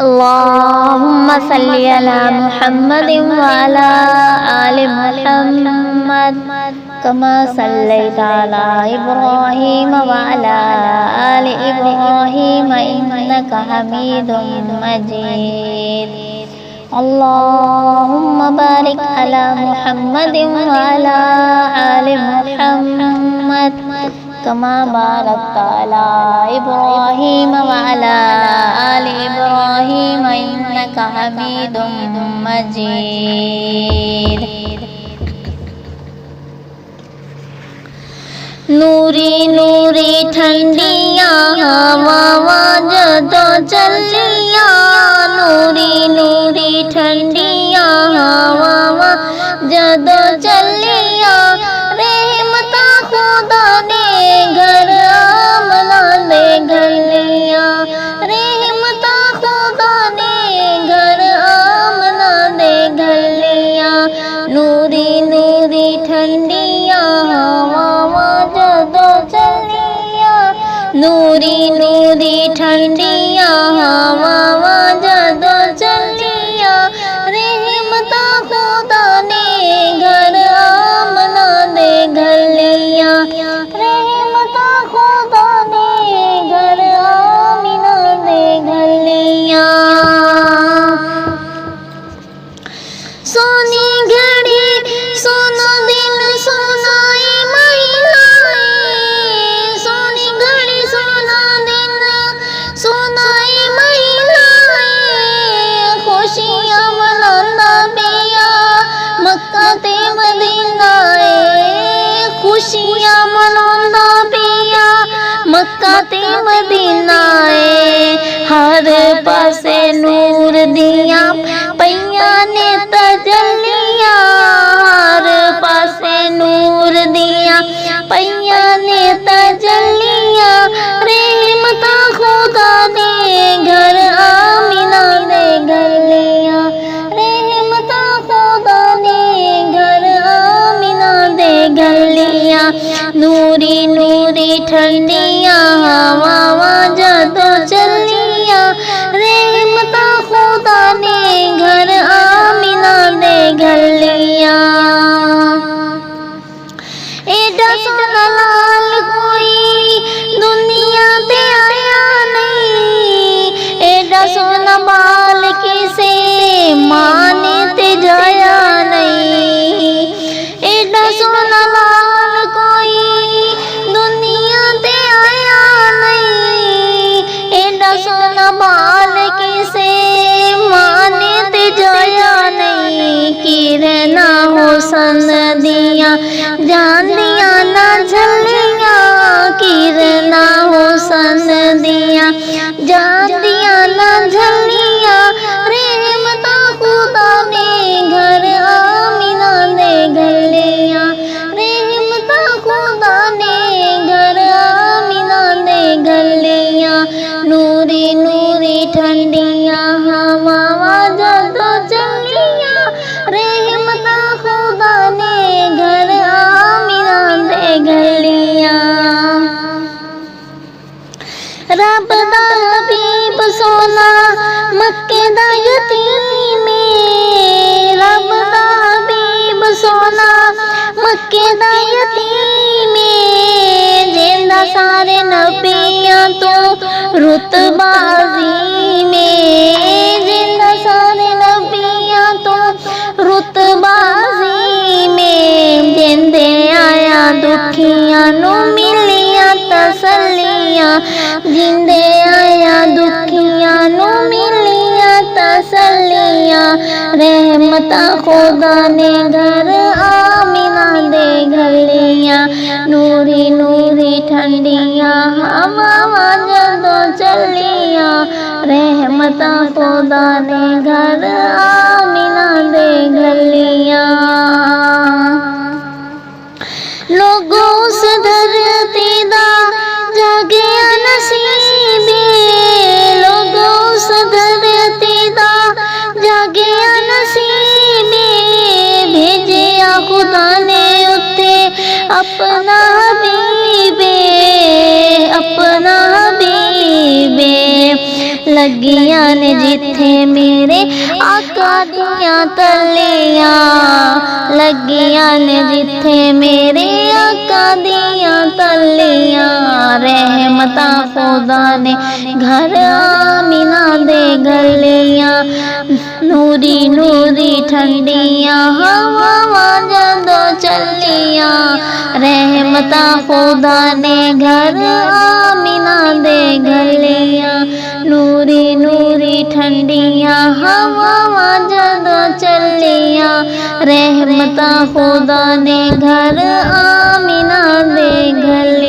अल्लाहुम्मा सल्ली अला मुहम्मदिन व अला आलि मुहम्मद कमा सल्लैता अला इब्राहीम व अला आलि इब्राहीम इन्नका हमीदुम मजीद। अल्लाहुम्मा बारिक अला मुहम्मदिन व अला आलि मुहम्मद कमा बारकता अला इब्राहीम व अला आलि इब्राहीम इन्नका हमीदुम मजीद। नूरी नूरी ठंडियाँ हवावां जदों चलियां, नूरी नूरी ठंडियाँ हवावां जदों चलियां, रहमतां खुदा ने घर आमना दे गलियां, रहमतां खुदा ने घर आमना दे गलियां। नूरी नूरी ठंडियाँ हवावां जदों चलियां, नूरी नूरी ठंडियाँ हवावां जदों चलियां, रहमतां खुदा ने घर आमना दे गलियां, रहमतां खुदा ने घर आमना दे गलियां। सोनी घड़ी सोना दिन सोनाई महिलाएं, सोनी घड़ी सोना दिन सोनाई महिलाएं, खुशियां मनांदा पिया मक्का ते मदीना ए, खुशियां मनांदा पिया मक्का ते मदीना ए। हर पासे नूर दियां पईयां ने तजलियां, हर पासे नूर दियां पईयां ने तजलियां, रहमतां खुदा ने घर आमिना दे गलियां, रहमतां खुदा ने घर आमिना दे गलियां। नूरी नूरी ठंडियाँ हवावां जदों चलियां, रहमतां खुदा ने घर आमिना दे गलियां। एडा सोना लाल कोई दुनिया ते आया नहीं, एडा सोना बाल किसे मां ने ते जाया नहीं, एडा सोना लाल कोई दुनिया ते आया नहीं, एडा सोना बाल किसे मां ने ते जाया नहीं। की रहना हुसन दियां जान दियां ना झलियां, की रहना हुसन दियां जान दियां ना झलियां, रहमतां खुदा ने घर आमिना दे गलियां, रहमतां खुदा ने घर आमिना दे गलियां। नूरी नूरी ठंडियाँ हवावां जदों चलियां, रहमतां खुदा ने घर आमिना दे गलियां। रब दा हबीब सोना मक्के दा यतीम ए, रब दा हबीब सोना मक्के दा यतीम ए, जिंदा सारे नबियां तो रुतबा अज़ीम ए, जिंदा सारे नबियां तो रुतबा अज़ीम ए, जिंदे आया दुखियां नू मिलियां तसल्लियां, जिंदे आया दुखियां नू मिलियां तसल्लियां, रहमतां खुदा ने घर आमिना दे गलियां। नूरी नूरी ठंडियाँ हवावां जदों चलियां, रहमतां खुदा ने घर आमिना दे गलियां। लोगों उस धरती दा जागिया नसीबे, लोगों उस धरती दा जागिया नसीबे, भेजिया खुदा ने उत्ते अपना हबीबे, अपना हबीबे, लगियां ने जिथे मेरे आका दियां तलियां, लगियां ने जिथे मेरे आका दियां तलियां। रहमतां खुदा ने घर आमिना दे गलियां, नूरी नूरी ठंडियां हवावां जदों चलियां। रहमतां खुदा ने घर आमिना दे गलियां, नूरी नूरी ठंडियां हवावां जदों चलियां। रहमतां खुदा ने घर आमिना दे गलियां।